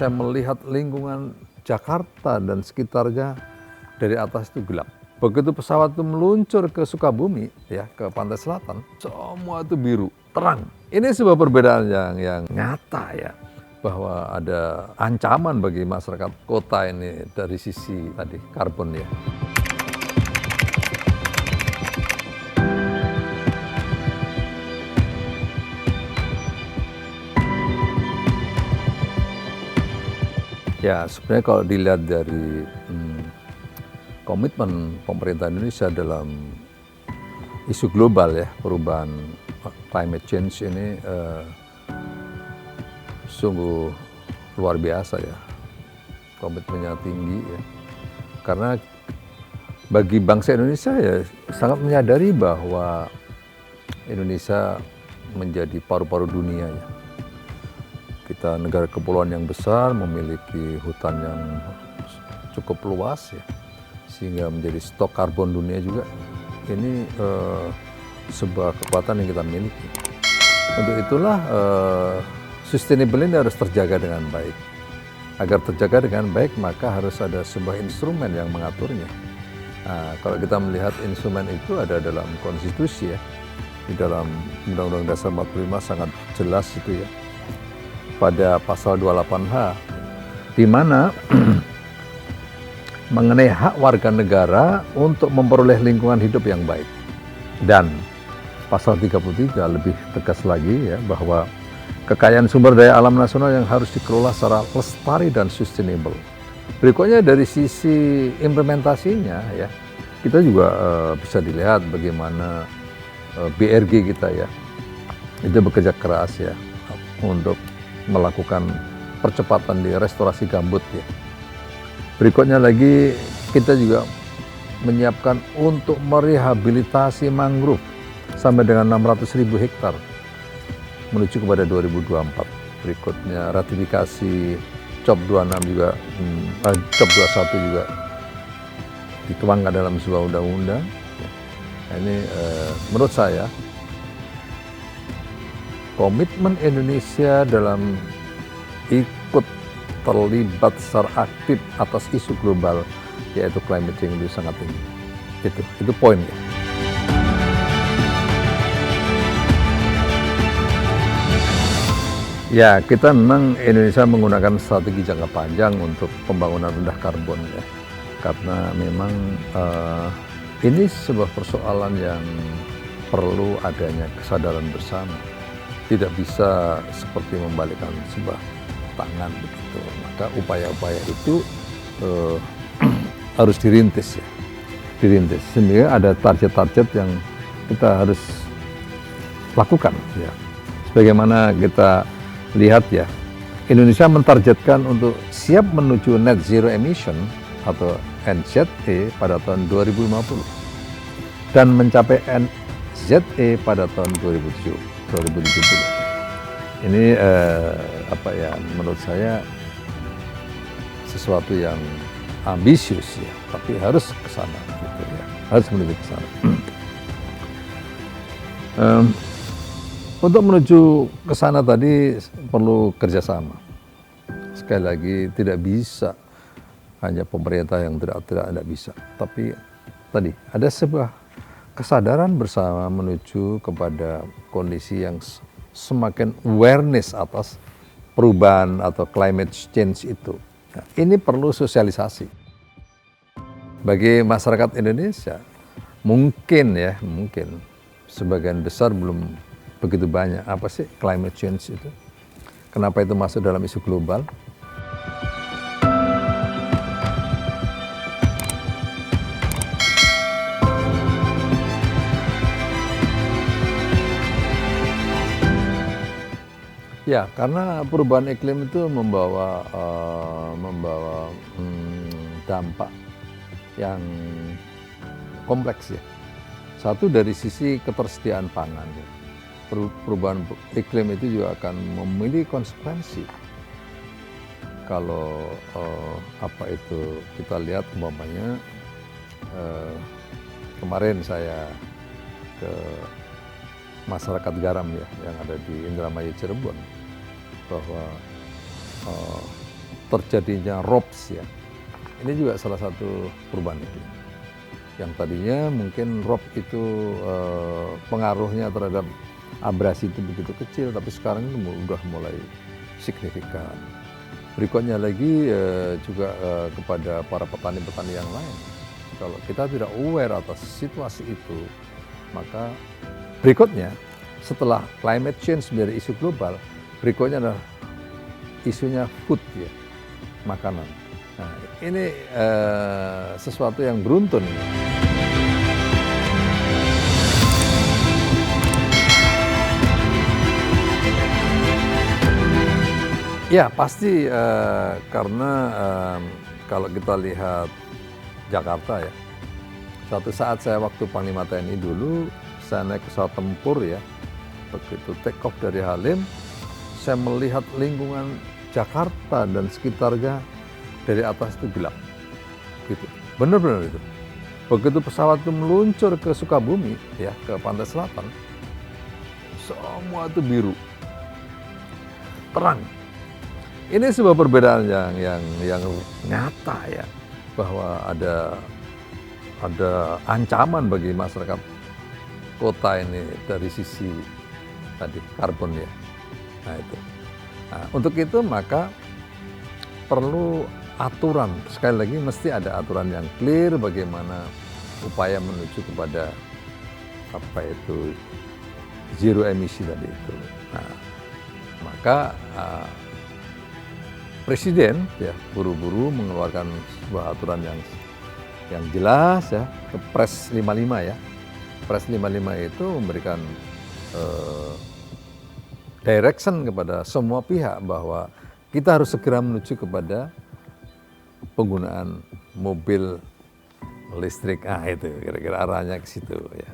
saya melihat lingkungan Jakarta dan sekitarnya dari atas itu gelap. Begitu pesawat itu meluncur ke Sukabumi, ya ke pantai selatan, semua itu biru, terang. Ini sebuah perbedaan yang nyata ya, bahwa ada ancaman bagi masyarakat kota ini dari sisi tadi karbon ya. Ya, sebenarnya kalau dilihat dari komitmen pemerintah Indonesia dalam isu global ya, perubahan climate change ini sungguh luar biasa ya, komitmennya tinggi ya. Karena bagi bangsa Indonesia ya sangat menyadari bahwa Indonesia menjadi paru-paru dunia ya. Kita negara kepulauan yang besar, memiliki hutan yang cukup luas ya, sehingga menjadi stok karbon dunia juga. Ini sebuah kekuatan yang kita miliki. Untuk itulah sustainable ini harus terjaga dengan baik. Agar terjaga dengan baik maka harus ada sebuah instrumen yang mengaturnya. Nah, kalau kita melihat instrumen itu ada dalam konstitusi ya, di dalam Undang-Undang Dasar 45 sangat jelas itu ya. Pada pasal 28H, di mana mengenai hak warga negara untuk memperoleh lingkungan hidup yang baik. Dan pasal 33 lebih tegas lagi ya, bahwa kekayaan sumber daya alam nasional yang harus dikelola secara lestari dan sustainable. Berikutnya dari sisi implementasinya ya, kita juga bisa dilihat bagaimana BRG kita ya, itu bekerja keras ya untuk melakukan percepatan di restorasi gambut ya. Berikutnya lagi kita juga menyiapkan untuk merehabilitasi mangrove sampai dengan 600.000 hektar menuju kepada 2024. Berikutnya ratifikasi COP 26 juga, COP 21 juga dituangkan dalam sebuah undang-undang. Nah, ini menurut saya komitmen Indonesia dalam ikut terlibat secara aktif atas isu global yaitu climate change itu sangat tinggi. Itu poinnya. Ya, kita memang Indonesia menggunakan strategi jangka panjang untuk pembangunan rendah karbon ya. Karena memang ini sebuah persoalan yang perlu adanya kesadaran bersama. Tidak bisa seperti membalikkan sebuah tangan begitu. Maka upaya-upaya itu harus dirintis ya. Dirintis. Sehingga ada target-target yang kita harus lakukan ya. Sebagaimana kita lihat ya, Indonesia mentargetkan untuk siap menuju net zero emission atau NZE pada tahun 2050 dan mencapai NZE pada tahun 2070. Ini menurut saya sesuatu yang ambisius ya, tapi harus ke sana gitu ya. Harus menuju ke sana. Untuk menuju ke sana tadi perlu kerjasama. Sekali lagi tidak bisa hanya pemerintah yang tidak bisa, tapi tadi ada sebuah kesadaran bersama menuju kepada kondisi yang semakin awareness atas perubahan atau climate change itu. Nah, ini perlu sosialisasi. Bagi masyarakat Indonesia, mungkin sebagian besar belum begitu banyak. Apa sih climate change itu? Kenapa itu masuk dalam isu global? Ya, karena perubahan iklim itu membawa dampak yang kompleks ya. Satu dari sisi ketersediaan pangan ya. Perubahan iklim itu juga akan memiliki konsekuensi. Kalau kita lihat umpamanya kemarin saya ke masyarakat garam ya yang ada di Indramayu Cirebon, bahwa terjadinya ROPS ya. Ini juga salah satu perubahan iklim. Yang tadinya mungkin ROP itu pengaruhnya terhadap abrasi itu begitu kecil, tapi sekarang ini udah mulai signifikan. Berikutnya lagi juga kepada para petani-petani yang lain. Kalau kita tidak aware atas situasi itu, maka berikutnya setelah climate change menjadi isu global, berikutnya adalah isunya food ya, makanan. Nah, ini sesuatu yang beruntun. Ya pasti karena kalau kita lihat Jakarta ya, suatu saat saya waktu Panglima TNI dulu, saya naik pesawat tempur ya, begitu take off dari Halim, saya melihat lingkungan Jakarta dan sekitarnya dari atas itu gelap, gitu, benar-benar itu. Begitu pesawat itu meluncur ke Sukabumi ya, ke pantai selatan, semua itu biru, terang. Ini sebuah perbedaan yang nyata ya, bahwa ada ancaman bagi masyarakat kota ini dari sisi tadi karbon ya. Nah itu. Nah, untuk itu maka perlu aturan. Sekali lagi mesti ada aturan yang clear bagaimana upaya menuju kepada apa itu zero emisi tadi itu. Nah, maka Presiden ya buru-buru mengeluarkan sebuah aturan yang jelas ya, Kepres 55 ya. Kepres 55 itu memberikan direction kepada semua pihak bahwa kita harus segera menuju kepada penggunaan mobil listrik. Ah itu kira-kira arahnya ke situ ya.